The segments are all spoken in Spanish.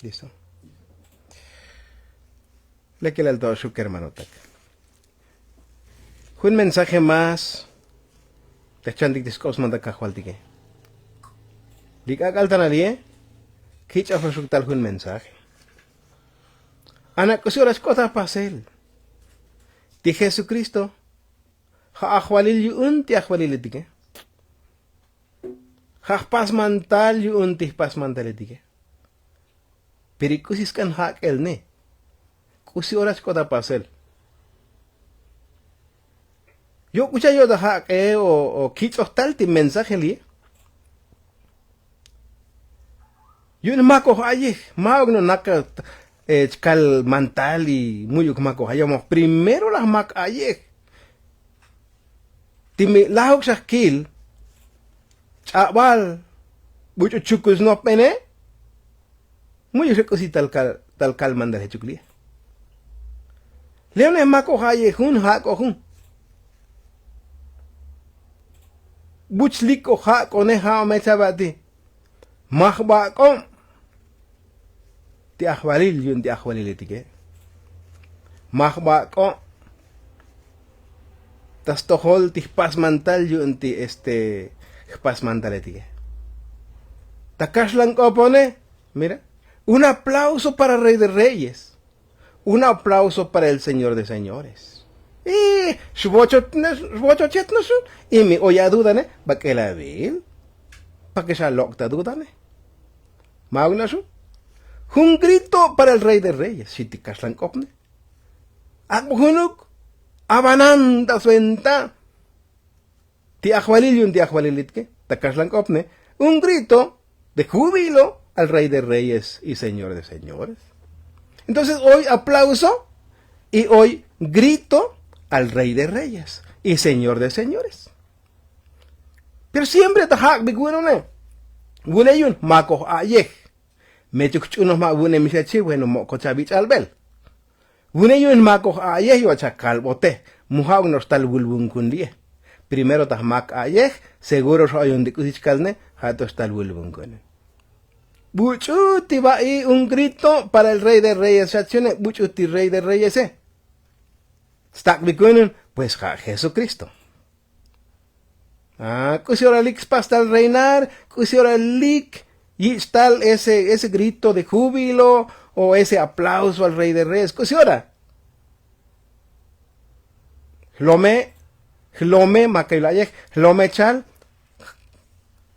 Listo. Le queda el todo su hermano. Un mensaje más. Te chandik discos manda cajualtique. Diga caltanalie. Kicha fue tal un mensaje. Ana cosí las cosas pasel. Di Jesucristo. Ha ajualil yun ti ajualil etique. Ha pas mantal yun ti pas mantal etique. Pero kusis kan hak el ne. Kusi oras cosas pasel. Yo escucha yo de hak o kichos tal ti mensaje li. Yun mako haye. Maog no naka kal mantal y muyuk mako hayamos. Primero las mak aye. Timi lahok shakil. Chabal. Bucho chukus no pene. Muyuk se cosi tal kal mandal chukli. Leone mako haye hun hako hun. Buchliko hako ne ha me chabati. Mahba kom. Ti akhwalil yun ti akhwalil etike. Mahba kom. Tas tohol ti pas mantal yun ti pas mantal etike. Takas lang ko pone. Mira. Un aplauso para el Rey de Reyes. Un aplauso para el Señor de Señores. Y y mi oya duda ne. ¿Ba que la vil? ¿Pa que siya lokta duda ne? Maug na su? Un grito para el Rey de Reyes. Si ti kaslang kopne. Akbuhunuk. Abananda suenta. Ti akhwalil yun ti akhwalilit ke. Takaslang kopne. Un grito de júbilo al Rey de Reyes y Señor de Señores. Entonces hoy aplauso y hoy grito al Rey de Reyes y Señor de Señores. Pero siempre tahak biguno ne. Gune yun mako ayeh. Mechukchunos ma gune misachi bueno mo kochabich albel. Gune yun mako ayeh yo chakal bote. Muhaw nos tal bulbun kundie. Primero tahmak ayeh, seguro so ayun dikusichkalne, hatos tal bulbun kunen. Buchu tiba y un grito para el Rey de Reyes. Buchu ti Rey de Reyes. Stak bikunen, pues ja Jesucristo. Kusiora lik pasta al reinar, kusiora lik y tal ese grito de júbilo o ese aplauso al Rey de Reyes. Kusiora. Hlome makailayek, hlome chal.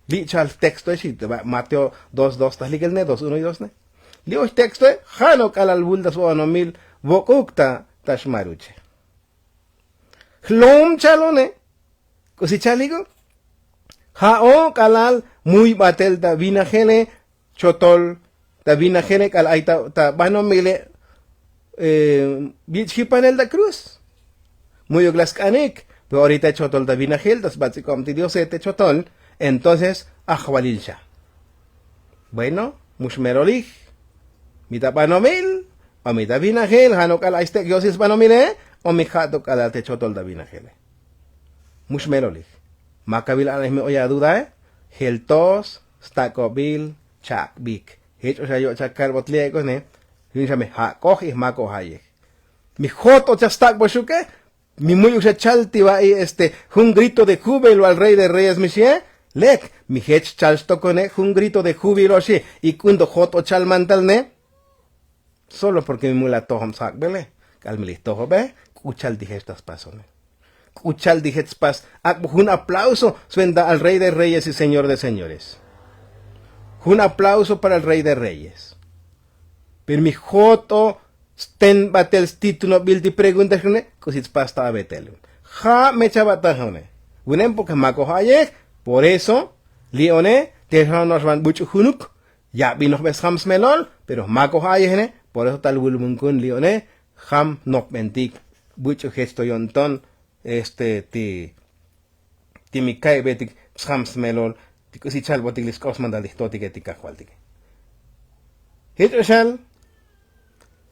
Licha el texto es Mateo 2:2 tas ligel ne 2:1 y 2 ne. Lio el texto es Hano kalal buldas o anomil vokukta tashmaruche. Hlom chalone. Kusi chaligo. Hao kalal muy batel da vinajene chotol da vinajene kal aita ta banomile bichipanel da cruz. Muy oglaskanik. Pero ahorita chotol da vinajel das batsikom ti Dios te chotol. Entonces, akhwalil siya. Bueno, mushmerolich. Mita panomil. O mita binahel. Hanok ala istek yosis panomile. O mihatok ala te chotol da binahel. Mushmerolich. Makabil ala me oya duda Heltos, stakobil, chakbik. Hecho siya yo chakar botliego ne. Yun siya me hakoh y mako hayek. Mi joto chastak boshuke. Mi muyo siya chalti va y un grito de júbilo al Rey de Reyes misie. Lek, mi hech chalstokone, un grito de júbilo así, y cuando joto chalmantal ne, solo porque mi mula tohom sak bele, calmilis toho be, kuchal digestas pasone. Kuchal digestas pas, un aplauso suenda al Rey de Reyes y Señor de Señores. Un aplauso para el Rey de Reyes. Pero mi joto, sten batel título bildi preguntas ne, kusits pasta a betel. Ja me chabatajone. Unen porque mako hayek. Por eso, Lione, nos van mucho junuk, ya vino beshams melol, pero mako hayene, por eso tal wulmunkun Lione, ham nok mentik, mucho gesto yonton, ti mikai betik beshams melol, si chal botik lis kosman dal dihtotik etika hualtik. Hito chal,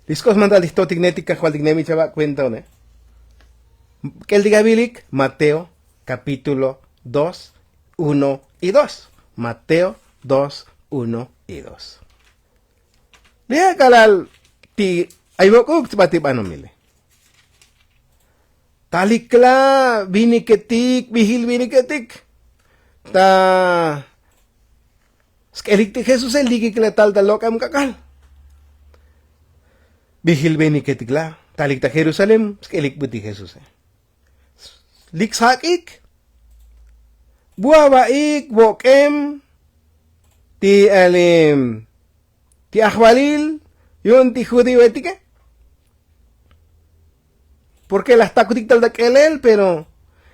lis kosman dal dihtotik netika hualtik nemi chaba cuenta, ¿no? Que el diga bilik, Mateo, capítulo 2, 1 y 2. Mateo 2, 1 y 2. Lihat kalal ti aybokuk tibati panomile. Talikla biniketik, bihil biniketik. Ta skelik ti Jesus el dikikla tal talokam kakal. Bihil biniketik la. Talik ta Jerusalem, skelik buti Jesus. Liksakik. Buabaik, bokem. Ti alim. Ti ahwalil. Yun ti judío etique. Porque las takutik tal da kelel, pero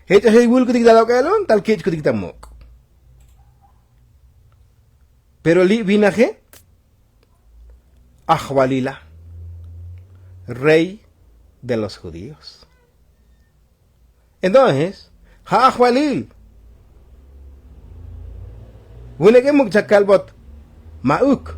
hechas el bul kutik tal kelon, tal kich kutik tamok. Pero li vinaje Ahwalila, rey de los judíos. Entonces, Ahwalil, Wuneke mukchakalbot mauk,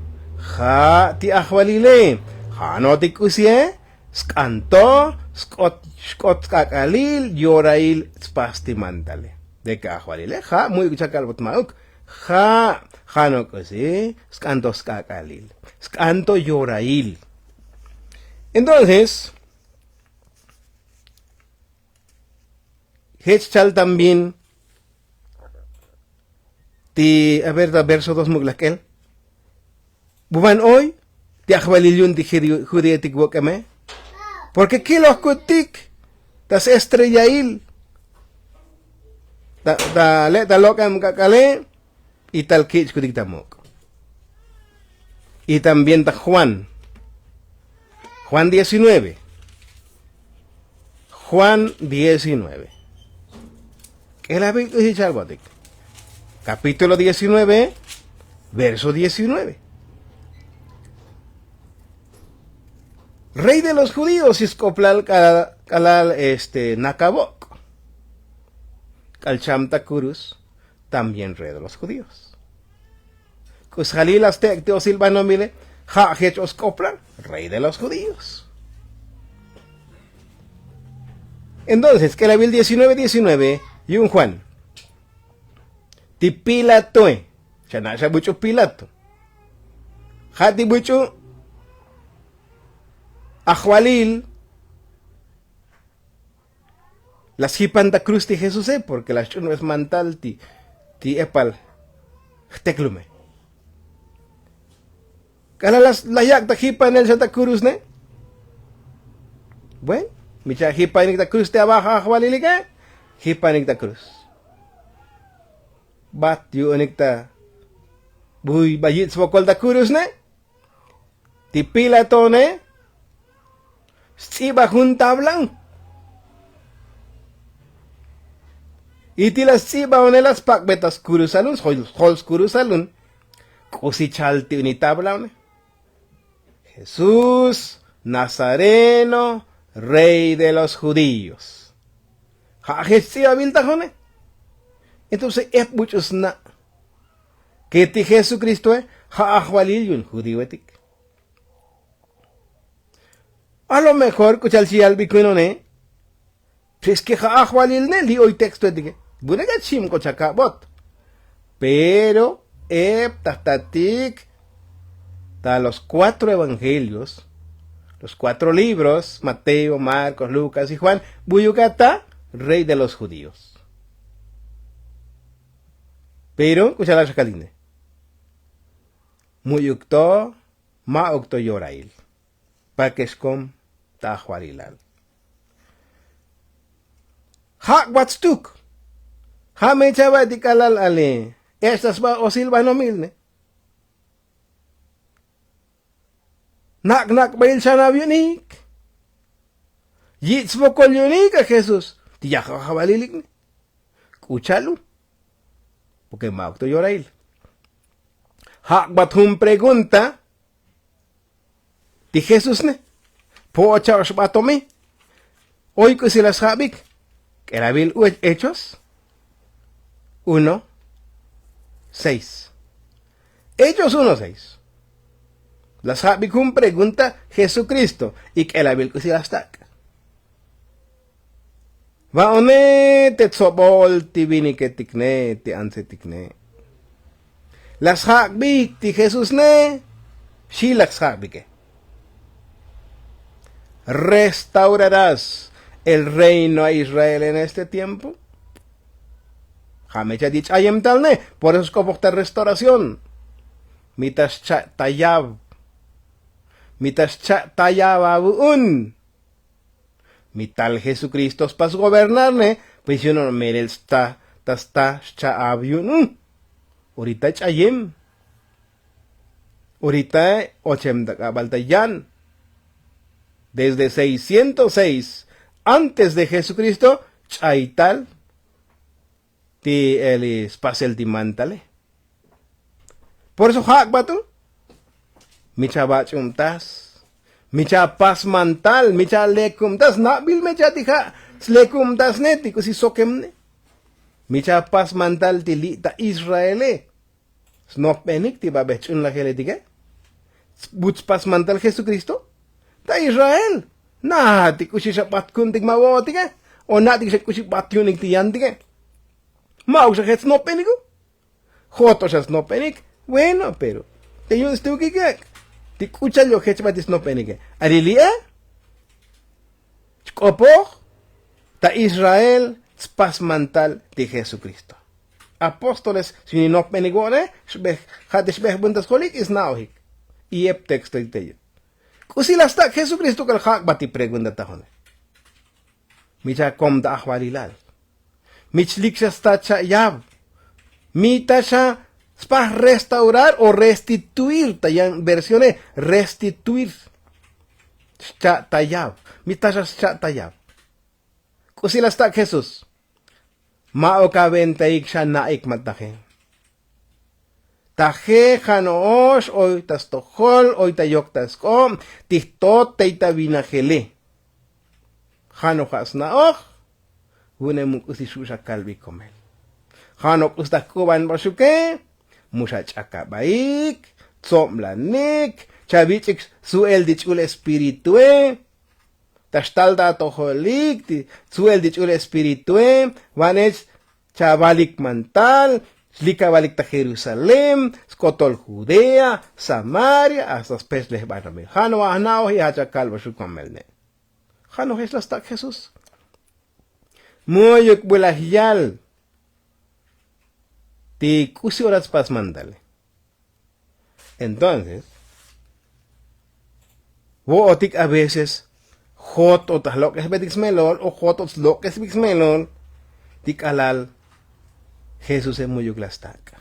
ha ti Ahwalile, ha no ti kusie, skanto, skot kakalil, yorail, spasti mantale. De que Ahwalile, ha muy chakalbot mauk, ha no kusie, skanto skakalil, skanto yorail. Entonces, Hechal también, a ver, verso 2 muglakel. Buban hoy, ti Ahwalil ti judietik wokame. Porque kilos kutik, tas estrellail. Ta lokam kakale, y tal kich kutik tamok. Y también ta Juan 19. Juan 19. ¿Qué la ve Chalbotic? Capítulo 19, verso 19. Rey de los judíos, Iscoplal Kalal Nakabok. Kalchamta Kurus, también rey de los judíos. Kushalil Aztec Teosilvano Mile, Hachech Oscoplal, rey de los judíos. Entonces, que la Biblia 19:19 y un Juan. Ti Pilatoe, Chanasha mucho Pilato. Hati mucho Ahwalil, las hipanta cruz de Jesús, porque las chuno es mantal ti epal, teclume. Kala la yakta hipan el Santa Cruz, ¿ne? Bueno, micha hipan la cruz te abajo Ahwalil, ¿qué? Hipan la cruz. Bat yu unikta buy bayit svokol da cruz, ¿ne? Ti Pilato, ¿ne? Siba junta blanc. Y tilas siba onelas pakbetas kurusalun, hols kurusalun. Kusichalti unita blanc. Jesús Nazareno, rey de los judíos. Hajesiba biltajone. Entonces es muchos na. Que ti Jesucristo es Ahwalil yun judío etik. A lo mejor, kuchal si albicuino ne, pues que Ahwalil ne, li hoy texto etique. Buena chim kochaka bot. Pero, tastatik, ta los 4 evangelios, los 4 libros, Mateo, Marcos, Lucas y Juan, buyukata, rey de los judíos. Pero, kuchal la shakaline. Muyukto, ma okto yorail. Pakeskom, Ahwalilal. Ha watstuk. Ha me chava di kalal ale. Estas ba o silvano milne. Nak bail sana yunik. Yits bokol yunik a Jesús. Tiyak Ahwalilik ne. Kuchalu. Porque maukto yorail. Ha batum pregunta. Ti Jesús ne. Po charge batome. Hoy que se las habik. Que la vil hechos. 1:6. Hechos 1:6. Las habik un pregunta Jesucristo. Y que la vil que se las tac. Va one te tsobol ti vini que tikne ti anse tikne. Las hakbik ti Jesús ne, shilax hakbike. ¿Restaurarás el reino a Israel en este tiempo? Jamecha dich ayem tal ne, por eso es como esta restauración. Mitas cha tayab. Mitas cha tayab abuun. Mital Jesucristo pas gobernarne, pues yo no merel sta cha abyun. Ahorita chayem. Ahorita ochem da kabaltayan. Desde 606 antes de Jesucristo, chaital ti el spasel ti mantale. Por eso hakbatu micha bachumtas, micha pas mantal, micha lekumtas, nabil mecha tija lekumtas neti kusi sokemne. Micha pas mantal ti lita Israele. Snop penik ti babechun la geletige. Buts pas mantal Jesucristo. Ta Israel. Na ti kusi sapat kuntig mawotige. O na ti kusi patyunig ti yantige. Mau sa het snop peniku. Joto sa snop penik. Bueno, pero te yun stu kikek. Ti kuchal yo het batis snop penike. Arilia? Chkopo ta Israel spas mantal de Jesucristo. Apóstoles, si ni no penigone, hades beh buntas holik is nauhik. Y ep texto iteyo. Kusi lasta Jesucristo kal hak bati pregunta tahone. Micha kom da ahwalilal. Mich liksha sta cha yab. Mita cha spas restaurar o restituir. Tayan versione restituir. Cha tayab. Mita cha tayab. Kusi lasta Jesus. Mao ka bentaik siya naik matake. Taje janoosh oy tastohol oy tayok taskom tihtot teita binajele. Janojas naoj unemuk usishusha kalbi komel. Janok ustakuban basuke mushach akabaik tzomlanik chavichik suel dichul espiritue. Tastalda toholik, suel dichul espiritue, vanech chavalik mantal, slikavalik ta Jerusalem, skotol Judea, Samaria, hasta spesles barame. Jano ahnao y hacha calvo su comelne. Jano es las tak Jesús. Moyok bulahyal. Ti kusi horas pas mandale. Entonces, wotik a veces hot o tas lo que es betixmelol o hot o lo que es bixmelol tik alal Jesús es muy yuglastaka.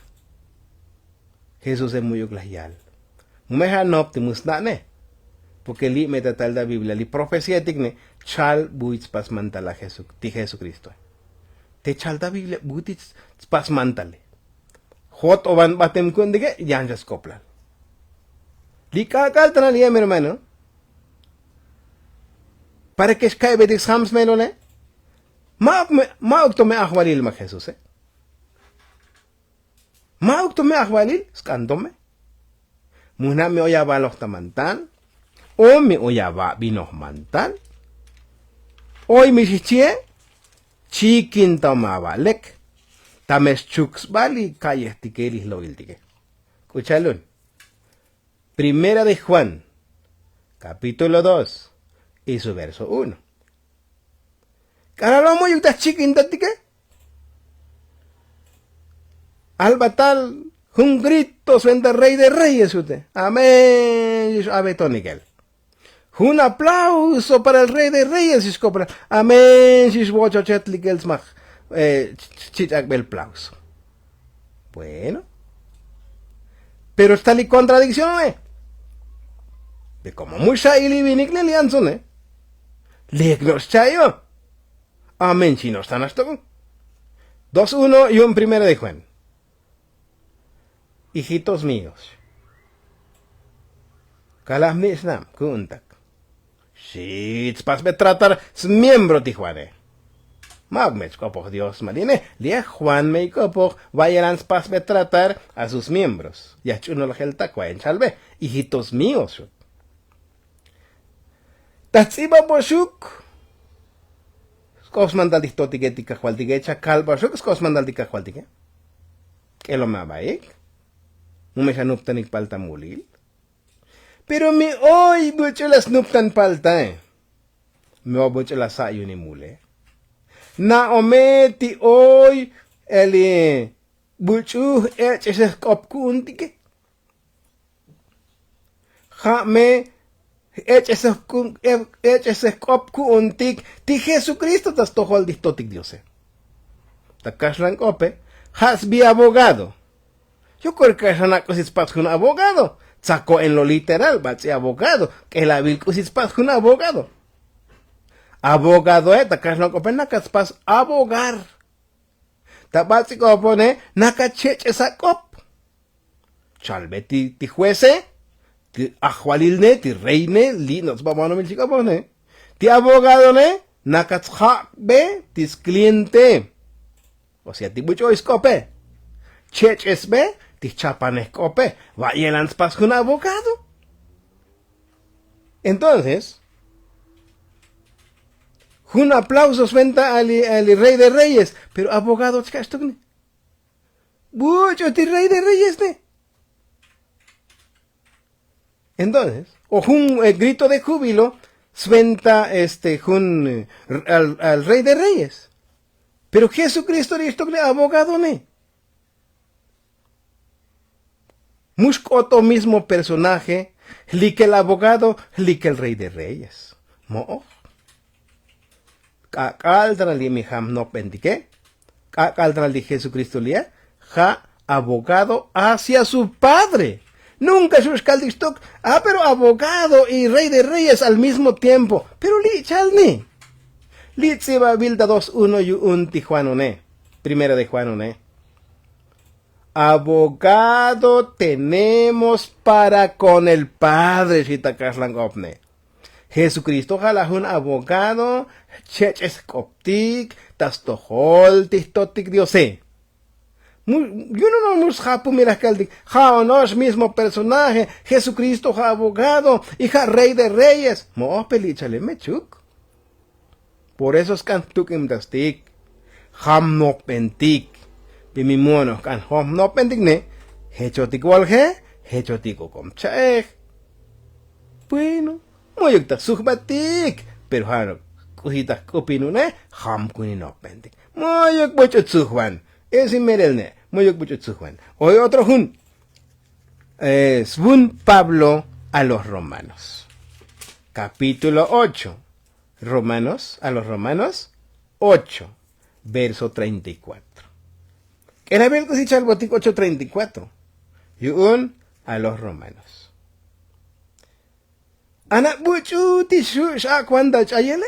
Jesús es muy yuglahyal. Mumeja no optimus ne. Porque li metatal da Biblia li profecía tikne chal buits pas mantala Jesucristo. Te chal da Biblia buits pas mantale. Hot o van batem kundige yanjas koplan. Li kakal tanaliya mi hermano. Para que escape de Sams melone, mauk to me ahwalil ma Jesús, mauk to me ahwalil, skandome. Muna me oyaba los tamantan, o me oyaba binos mantan, hoy mi chichie, chikin tomaba lek, tames chuks bali calles tikelis lo iltique. Escuchalun. Primera de Juan, capítulo 2. Y su verso 1. Caralomo y utas chiquintatike. Albatal, un grito frente al rey de reyes usted. Amén. Abetóniquel. Un aplauso para el rey de reyes. Amén. Chichakbel aplauso. Bueno. Pero está la contradicción, ¿eh? De como mucha ilivinik le lianzon, ¿eh? Legnos chayo. Amén, si no están hasta con. 2:1 y un primero de Juan. Hijitos míos. Kalam nisnam, kuntak. Shits, pas me tratar miembro tijuane. Magmech kopoj Dios marine. Lia Juan me kopoj vayan pas me tratar a sus miembros. Yachuno la gelta en chalve. Hijitos míos. Tatsiba boshuk. Skos mandal dihtotige tika hualtige cha kalba shuk skos mandal tika hualtige. ¿Qué lo mabaik? Umesha nuptanik palta mulil. Pero mi hoy mucho las nuptan palta. Me va mucho las sayo ni mule. Na ometi hoy el buchu eches kopkuntike. Ja me eches kopkuntik ti Jesucristo tas tohol distotik diose. Takashlan kope has bi abogado. Yo creo que es una cosa un abogado. Sacó en lo literal, batsi abogado. Que la vil cosa un abogado. Abogado takashlan kope nakaspas abogar. Tabatsi kopone nakachech esa kop. Chalbe ti juece. Ti ajualilne, ti reine, li nos vamos a no milchica pone. Ti abogado ne, nakatshakbe, tis cliente. O sea, ti mucho escope. Chechesbe, ti chapanescope. Vayelans pas un abogado. Entonces, un aplauso suenta al rey de reyes. Pero abogado, chcastogne. Mucho ti rey de reyes ne. Entonces, o un grito de júbilo suenta al rey de reyes. Pero Jesucristo esto abogado ne. Muscoto mismo personaje, li que el abogado, li que el rey de reyes. Mo. Kakaldra li mi ham no pendique. Kakaldra li Jesucristo lia. Ja abogado hacia su padre. Nunca sus caldistok, pero abogado y rey de reyes al mismo tiempo. Pero li chalni. Li tsiba bilda 2:1 y un Tijuanone. Primera de Juanone. Abogado tenemos para con el Padre, Shitakashlangopne. Jesucristo jala un abogado, cheches koptik, tastohol, tistotik diose. Yo no nos japo mira que ja no es mismo personaje, Jesucristo ja abogado y ja rey de reyes. Mo pelichale mechuk. Por eso es cantukim dastik, ham no pentik, bimimono can ham no pentik ne, hechotik walge, hechotiko komchaeg. Bueno, moyuk ta suhbatik, pero hano kuhitas kupinune, ham kuni no pentik. Moyuk bocho suhban. Es inmerelne, muy mucho tzujuan. Hoy otro jun. Svun Pablo a los romanos. Capítulo 8. A los romanos 8. Verso 34. Que la Biblia dice al botico 8:34. Y un a los romanos. Ana buchu tishu sha cuanda chayele.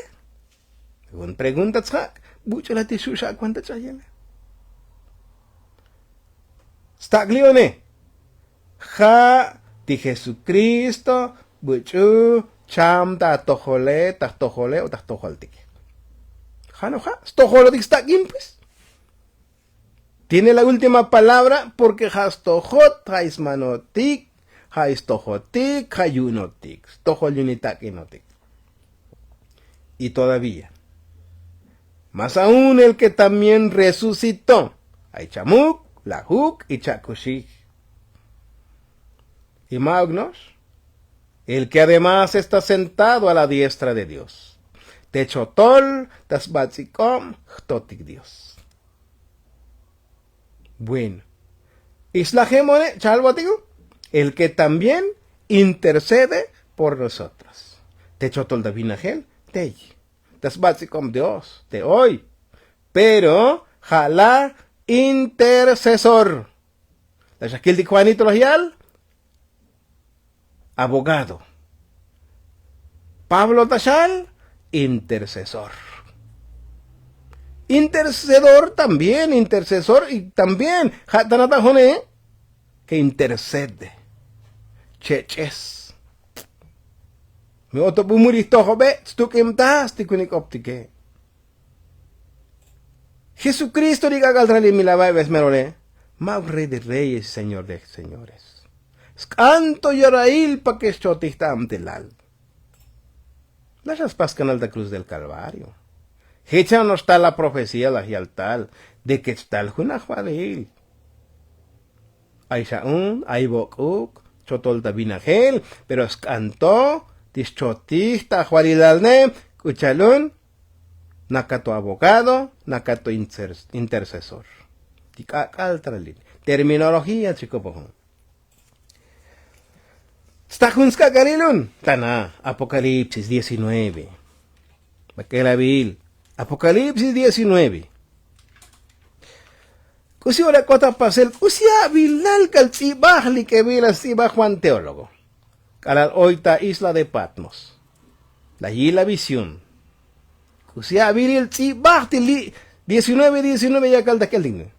Un pregunta tsak. Buchu la tishu sha cuanda chayele. Staglione. Ja ti Jesucristo, buchu, cham ta tojole o tajtojoltik. Ja no ja, stojolotik stakin pues. Tiene la última palabra porque ja stojot, ja ismanotik, ja istojotik, ja yunotik, stojolunitakinotik. Y todavía, más aún el que también resucitó, hay chamuk, la huk y chakushik. Y magnos, el que además está sentado a la diestra de Dios. Techotol, tasbatzikom, totik Dios. Bueno, islajemone, chalbotigo, el que también intercede por nosotros. Techotol davinagel, tey. Tasbatzikom Dios, de hoy. Pero, jalá, intercesor. La Shakil de Juanito Logial, abogado. Pablo Tashal, intercesor. Intercedor también, intercesor y también Hatanatajone, que intercede. Cheches. Mi otro pumuristo jobe, stukim tas, tikunik optike. Jesucristo diga galtrali milaba besmerole, mau rey de reyes, señor de señores. Canto yorail pa que chotista amtelal. Las pascan de cruz del Calvario. Hecha no está la profecía la tal de que está el junajualil. Aishaun, Aibokuk, Chotolta Binagel, pero escantó, Tischotista, Juarilalne, Cuchalun, Nakato abogado, Nakato intercesor. Terminología, chico pojón. Stahunska Garilun, Tana, Apocalipsis 19. Bakelabil, Apocalipsis 19. Kusi ora kota pasel, kusi abilal kal tzibah li kebila tzibah Juan Teólogo. Kalal oita isla de Patmos. La y la visión. Kusi abilil tzibah tili 19 ya kal dakel ding.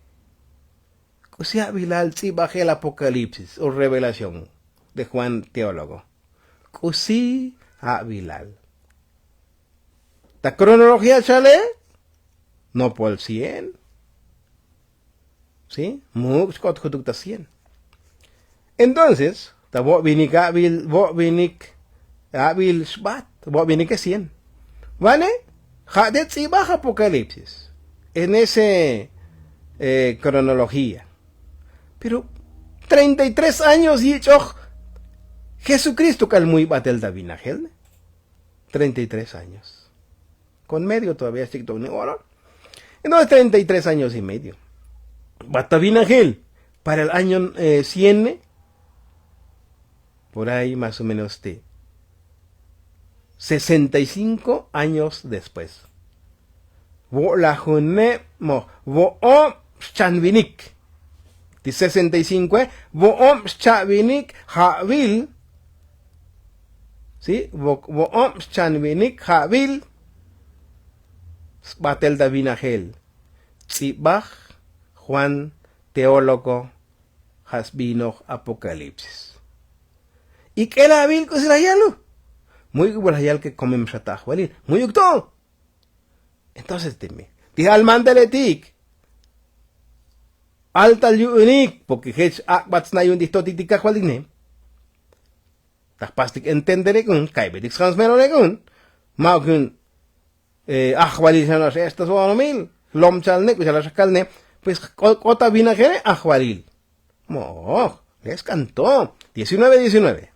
Kusi abilal tzibah el Apocalipsis o revelación de Juan Teólogo. Kusi abilal. ¿Ta cronología chale? No por 100. ¿Sí? Muchos cosas 100. Entonces, vos vinik abil shbat, vos vinik 100. ¿Vale? Jadet si baja Apocalipsis. En ese cronología. Pero 33 años y hecho Jesucristo calmui batel davinagel. 33 años. Con medio todavía chiquito ni oro. Entonces 33 años y medio. Batavinagel, para el año 100, por ahí más o menos de 65 años después. Vo la june mo, vo om chanvinik. De 65, vo om chanvinik javil. ¿Sí? Vo om chanvinik javil. Batel davinagel. Tzibach. Juan Teólogo Hasbino Apocalipsis. ¿Y qué la vil que será yalo? Muy buena que comemos shataj, ¿vale? Muy ucto. Entonces dime, dije al mandeletik. Alta yunik, porque hech akbats na yun dito titika kwaline. Takpastik entendere kun, kaibetik transmerone kun. Maukun, ahwalisanos estas o anomil. Lomchalne, kuchalashakalne. Pues Kota Binagel a Juaril. Les cantó. 19.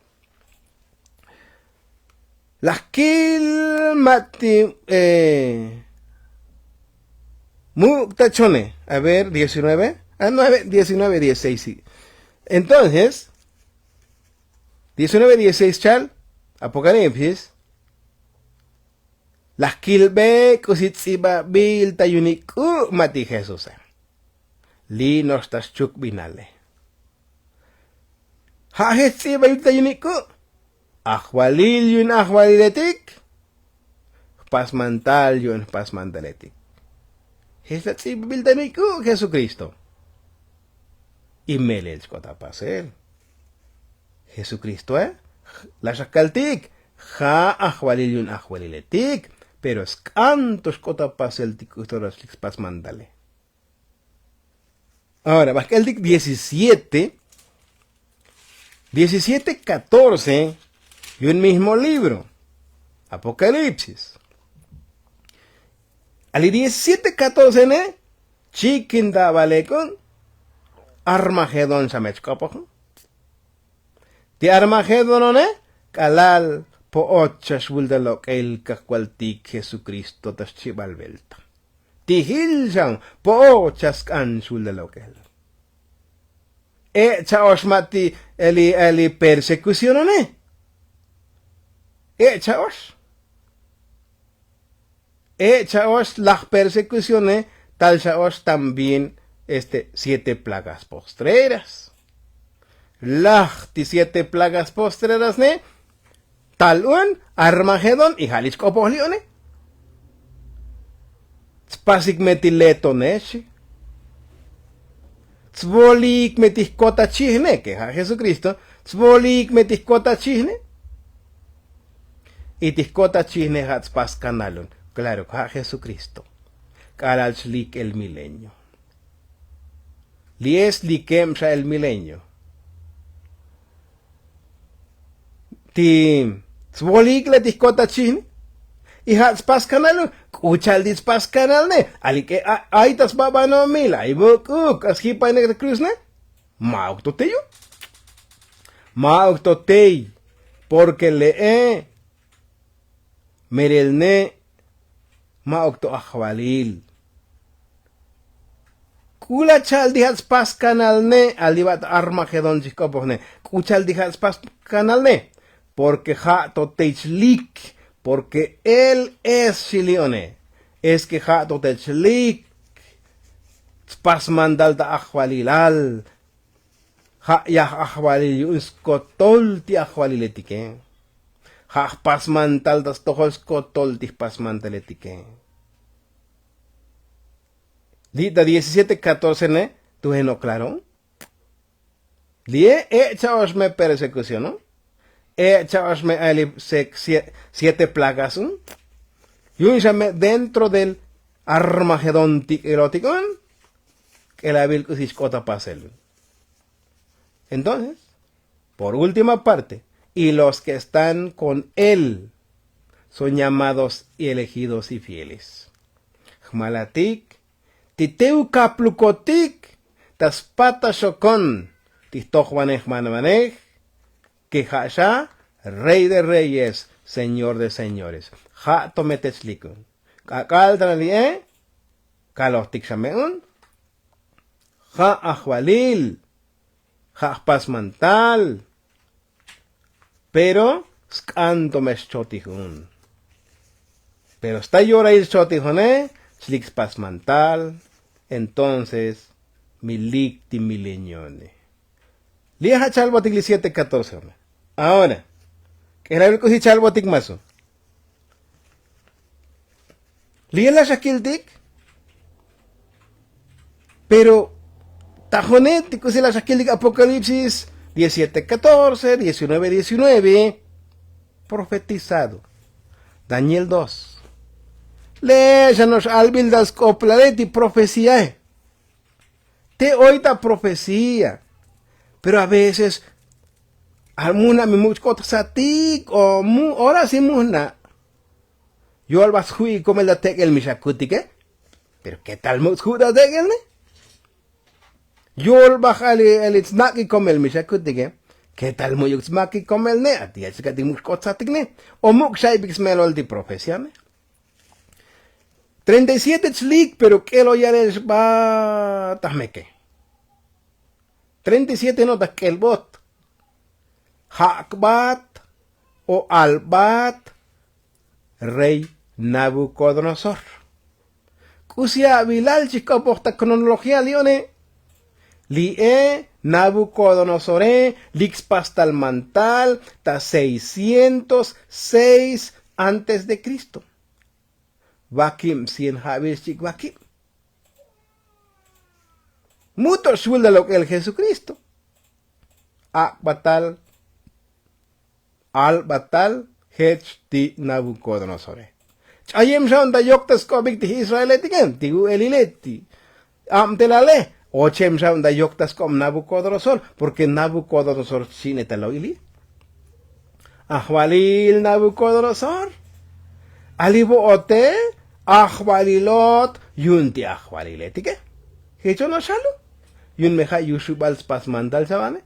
Las Kil Mati. Muktachone. A ver, 19. 19, 16. Sí. Entonces, 19, 16 chal. Apocalipsis. Las Kil Be Kusitsiba Bil Tayuniku Mati Jesús. Li nostas chuk binale. Hahetsi bayuta yuniku. Ahwalil yun ahwaliletik. Pasmantal yun pasmantaletik. Hetsi bayuta yuniku Jesucristo. Y melech kota pasel. Jesucristo, la shakaltik. Ha ahwalil yun ahwaliletik. Pero es cantos kota pasel tikustoras pasmantale. Ahora, Baskeldik 17, 14, y un mismo libro, Apocalipsis. Al 17, 14, chikin da valekon, Armagedon samechkopon. Ti Armagedon, kalal po ochas wuldalok el kakwaltik Jesucristo tas chibalvelta. Tihilsang po chaskan sulalokel. Chaos mati eli persecución chaos. Chaos las persecuciones tal chaos también 7 plagas postreras. Las 7 plagas postreras tal un Armagedón y Jalisco-Polione. Spasik metileto neshi. Tzvolik metihkota chihne, que es Jesucristo. Tzvolik metihkota chihne. Y tihkota chihne hatzpas canalon. Claro, que Jesucristo. Karalchlik el milenio. Lies likemsha el milenio. Ti tzvolik le tihkota chihne. Y hatzpas canalon. Kuchal dispas canal ne. Ali que aitas baba no mila. Y bukuk. As hipa en el cruz ne. Mauktoteyo. Mauktotey. Porque lee. Merelne. Maukto akhwalil. Kula chal dihats pas kanal ne. Alibat Armagedon chikopohne. Kuchal dihats pas kanal ne. Porque ja totechlik. Porque él es Shilione. Es que ja totechlik. Pas mandal da akhwalilal. Ha yah akhwalil yun skotol ti akhwaliletike. Ha pas mantal das tohol skotol ti pas mantaletike. Dita 17:14 ne, tu no claro. Lie echaosme persecución, ¿no? Echaosme ali 7 plagas, ¿no? Yun llame dentro del Armagedón erótico, que la vil kusiskota pasel. Entonces, por última parte, y los que están con él son llamados y elegidos y fieles. Jmalatik, titeu kaplukotik, tas patashokon, tistojuanej manmanej, que jasha, rey de reyes, señor de señores. Ja tometeslikun. Kakal tranlie, kalostik shameun, ja ajualil. Pas mantal. Pero scanto mes chotijun. Pero está llora ir chotijone, slix pas mantal. Entonces, milicti mileñone. Lieja chalbotic 7:14. Ahora, que era el cosi chalbotic maso. Liela shakiltik. Pero Tajonet, que la Shakil Apocalipsis 17:14, 19:19, profetizado. Daniel 2. Léjanos albil das coplaleti profecía. Te oita profecía. Pero a veces, alguna me mucho satik o mu, ahora sí muna. Yo al bashui como el de el mishakutike. Pero qué tal mucho de él, Yol bajali el snaki komel mishakutige. ¿Qué tal muy snaki komel ne? A ti es que dimos cosas tigne. O muk shaibix melol di profesión. 37 slik, pero que lo ya les va tameke. 37 notas que el bot. Hakbat o Albat, rey Nabucodonosor. Kusia Bilal chico posta cronología lione. Lie Nabucodonosore, lix pastal mantal, ta 606 antes de Cristo. Vakim 100 Javis chik vakim. Mucho shul de lo que el Jesucristo. Batal, al batal, hech ti Nabucodonosore. Chayem shaun da yoktas kobik ti Israeletiken, tigu elileti. Telale. Ochem shaun da yoktas kom Nabucodonosor, porque Nabucodonosor chinetaloili. Ahwalil Nabucodonosor. Alibo ote, ahwalilot, yunti ahwaliletike. Hecho no shalo. Yun meja yushubal pas mandal sabane.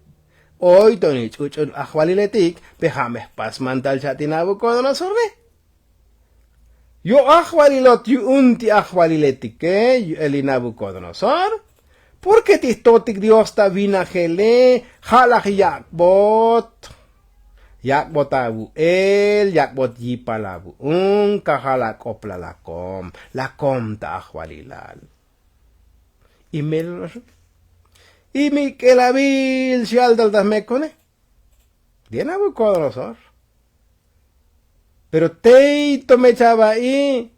Hoy tonich uchun ahwaliletik, pejame pas mandal chati Nabucodonosor ne. Yo ahwalilot yunti ahwaliletike, eli Nabucodonosor. Porque tistotik Dios ta vinagele, halak yakbot. Yakbot abu el, yakbot yipalabu. Kahalak opla lakom ta ahwalilal. Y melos. Y mi que la vil si al das mecone. Bien Nabucodonosor. Pero teito me echaba ahí.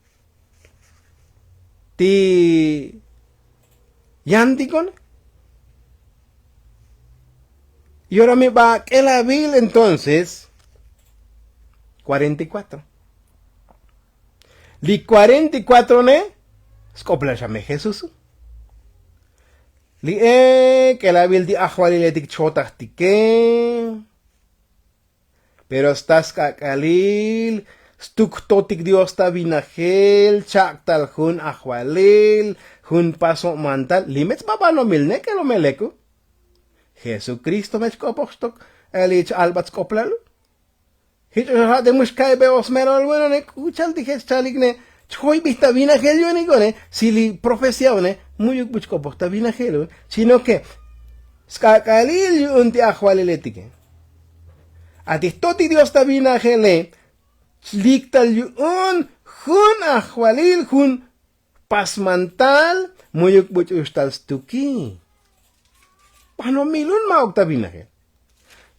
Ti. Yanticon. Y ahora me va que la vil entonces. 44. Li 44 ne. Scopla llame Jesús. Li que la vil di ahwaliletik chotastike. Pero estás kakalil. Stuktotik Dios ta vinagel. Chaktal hun ahwalil. Hun paso mantal. Limits baba no milne que lo meleku. Jesucristo mechkopochtok, elich albats koplal. Hicho de mushkai beos merol bueno ne kuchal dije chaligne choy vista vina gelio ni gone si li profesione muyuk buchkopochta vina gelo, sino que skakalil unti akhwaleletike. Atistoti Dios ta vina gele liktal yun hun akhwalil hun pasmantal muyuk buchustal stuki. Pano milun maok ta vina gel.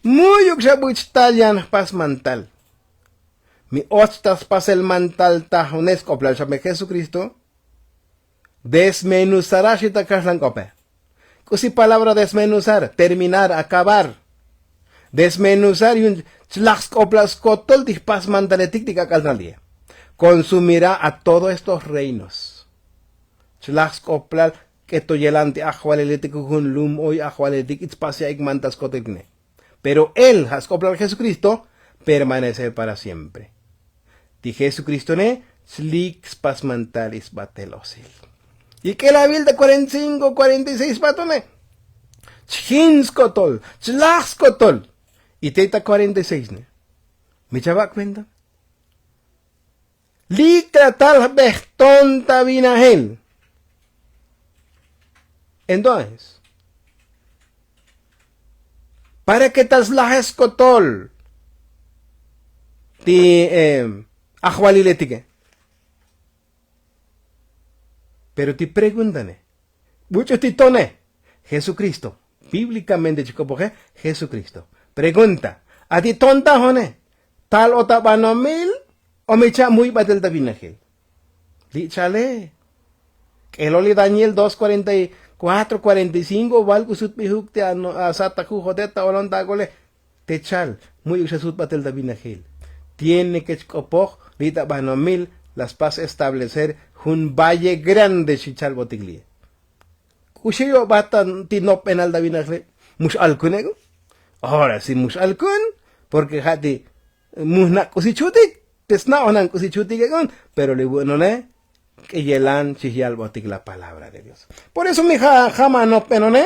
Muyuk sa buchtal yan pasmantal. Mi ostas pas el mantal tajones koplal sa me Jesucristo. Desmenuzará si ta kaslan kope. Kusi palabra desmenuzar, terminar, acabar. Desmenuzar yun tlaks koplas kotol di pasmantaletik di kakalnalia. Consumirá a todos estos reinos. Tlaks koplal que toyelante ajualeletik kun lum hoy ajualeletik itzpasia igmantas kotekne. Pero él, Haskoplar Jesucristo, permanece para siempre. Di Jesucristo ne, slix pasmantalis batelosil. Y que la vil de 45, 46 batone. Chinskotol, chlaskotol. Y teta 46 ne. ¿Me chava cuenta? Litra tal bestonta vinagel. Entonces, para que tas lajes kotol ti ajualiletike. Pero te pregúntane, muchos titone, Jesucristo, bíblicamente chico, Jesucristo. Pregunta, a ti tonta jone, tal o tabanomil o me echa muy batel tabinajel. Díchale, que el oli Daniel 2:44, 45, valgo sut pihukte a sataku jodeta olon dagole, te chal, muy usasut batel tabinajel. Tiene que chcopoj, lita banomil, las paz establecer un valle grande chichal botiglie. Kushio batan tino penal da vinagre mus alkunego. Ahora si mus alkun porque hati musna kusichutik tesna onan kusichutik egon, pero le bueno ne que yelan chihial botig la palabra de Dios. Por eso mi jama no penone.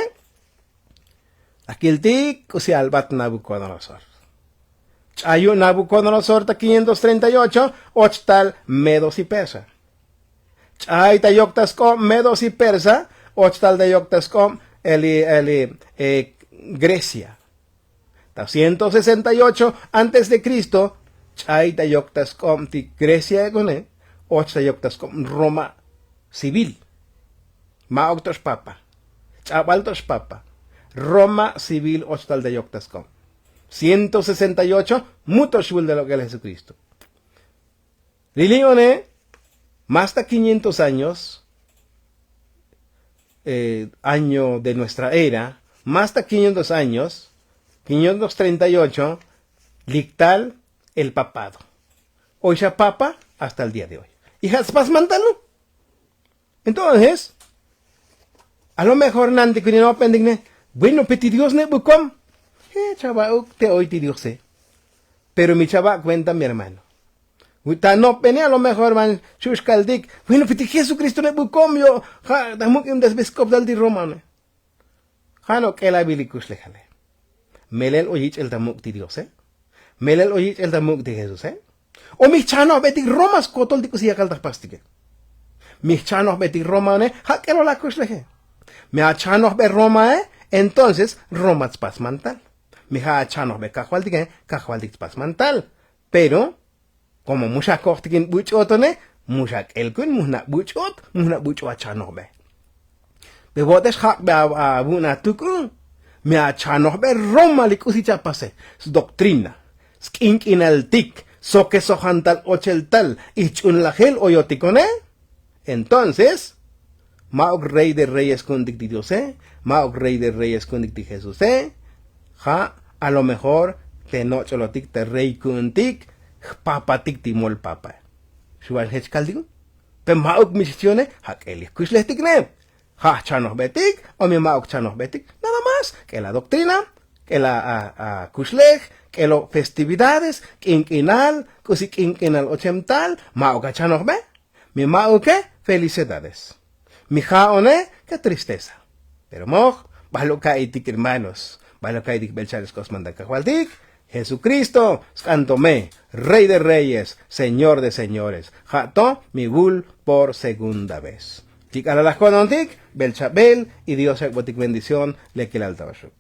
Aquí el tik kusial bat Nabucodonosor. Chayo Nabucodonosor ta 538 ochtal Medos y Persa. Chay tayoktaskom Medos y Persa, ochtal tayoktaskom Grecia. 168 antes de Cristo, chay tayoktaskom ti Grecia egone, och tayoktaskom Roma civil. Maoktos papa, chabaltos papa, Roma civil ochtal tayoktaskom. 168 mutoshul de lo que es Jesucristo. Lilione más de 500 años, año de nuestra era, más de 500 años, 538, lictal el papado. Hoy ya papa hasta el día de hoy. Y Haspas mándalo. Entonces, a lo mejor Nandi que no pendigne, bueno, peti Dios ne bucom. Chava, te hoy ti Dios sé. Pero mi chava cuenta mi hermano. No pene a lo mejor man shushkaldik. Bueno, piti Jesucristo ne bukom yo. Ha, damuk im desbeskop dal di Roma. Hano que la bilikus lejale. Melel oyich el damuk ti Dios, Melel oyich el damuk ti Jesús, O mi chano beti Romas kotol di kusiya kaltas pastike. Mi chano beti Roma ne, ha que lo la kusleje. Me a chano be Roma, entonces Romas pas mantal. Mi ha chano be kajualdik pas mantal. Pero como mucha kohtikin buchotone, mucha elkun, muhna buchot chanobe. Be botes hak be abuna tukun, me a chanobe Roma likusicha pase, su doctrina, skink in el tik, soque sohantal ocheltal, ichun lagel oyotikone. Entonces, maok rey de reyes kundik di Dios, maok rey de reyes kundik di Jesús, ja, a lo mejor, te no cholotik te rey kundik, papa tik timol papa. Shual hech kaldigo. Pe mauk misione hak elis kuslehtik ne. Ha chanos betik o mi mauk chanos betik. Nada más que la doctrina, que la kusleh, que lo festividades, quinquinal, kusi quinquinal ochental, mauk chanos be. Mi mauk felicidades. Mi jaone que tristeza. Pero moj, baloka itik hermanos. balokaidik belchales cosmandacahualtik, Jesucristo, scantome, Rey de Reyes, Señor de Señores, jato migul por segunda vez. Tik alalasconontik, belchabel, y Dios botik bendición, le que el altabashuk.